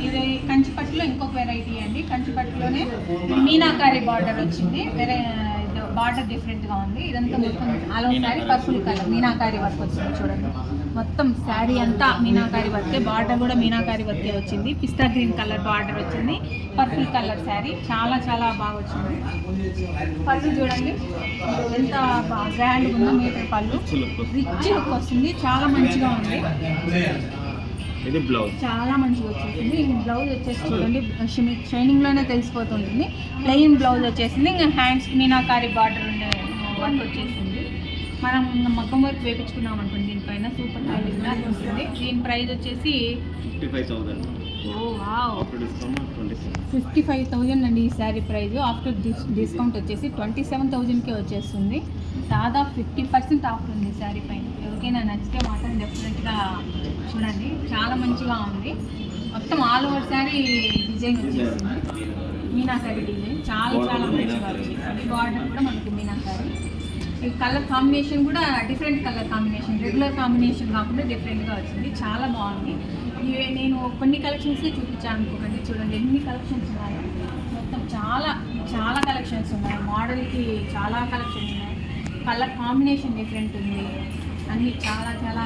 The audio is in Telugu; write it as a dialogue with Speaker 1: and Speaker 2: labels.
Speaker 1: ఇది కంచిపట్టులో ఇంకొక వెరైటీ అండి. కంచిపట్టులోనే మీనాకారి బార్డర్ వచ్చింది. బార్డర్ డిఫరెంట్గా ఉంది. ఇదంతా మొత్తం all over sari purple colour meenakari work వచ్చింది. చూడండి, మొత్తం శారీ అంతా మీనాకారి వర్కే, బార్డర్ కూడా మీనాకారి వర్కే వచ్చింది. పిస్తా గ్రీన్ కలర్ బార్డర్ వచ్చింది. పర్పుల్ కలర్ శారీ చాలా చాలా బాగా వచ్చింది. పళ్ళు చూడండి ఎంత గ్రాండ్గా ఉందో, మీటర్ పళ్ళు రిచ్ లుక్ వస్తుంది. చాలా మంచిగా ఉంది.
Speaker 2: ఇది బ్లౌజ్
Speaker 1: చాలా మంచిగా వచ్చేసింది. ఈ బ్లౌజ్ వచ్చేసి చూడండి షైనింగ్లోనే తెలిసిపోతుంటుంది. ప్లెయిన్ బ్లౌజ్ వచ్చేసింది. ఇంకా హ్యాండ్స్ మీనాకారి బార్డర్ ఉండే వర్క్ వచ్చేసింది. మనం మగ్గం వర్క్ వేయించుకున్నాం అనుకోండి, దీనిపైన సూపర్ హైలైట్గా ఉంటుంది. దీని ప్రైస్ వచ్చేసి
Speaker 2: 55,000.
Speaker 1: ఓ వావ్,
Speaker 2: 55,000
Speaker 1: అండి ఈ శారీ ప్రైస్. ఆఫ్టర్ డిస్కౌంట్ వచ్చేసి 27,000కే వచ్చేస్తుంది. దాదాపు 50% ఆఫర్ ఉంది శారీ పైన. ఎవరికైనా నచ్చితే మాత్రం డెఫినెట్గా చూడండి, చాలా మంచిగా ఉంది. మొత్తం ఆల్ ఓవర్ శారీ డిజైన్ వచ్చేసింది. మీనాకారి డిజైన్ చాలా చాలా మంచిగా వచ్చింది. బార్డర్ కూడా మనకి మీనాకారి. ఈ కలర్ కాంబినేషన్ కూడా different colour combination, regular combination కాకుండా డిఫరెంట్గా వచ్చింది. చాలా బాగుంది. ఇవి నేను కొన్ని కలెక్షన్సే చూపించాను అనుకోకండి. చూడండి ఎన్ని కలెక్షన్స్ ఉన్నాయో. మొత్తం చాలా చాలా కలెక్షన్స్ ఉన్నాయి. మోడల్కి చాలా కలెక్షన్స్ ఉన్నాయి. కలర్ కాంబినేషన్ డిఫరెంట్ ఉంది. అన్నీ చాలా చాలా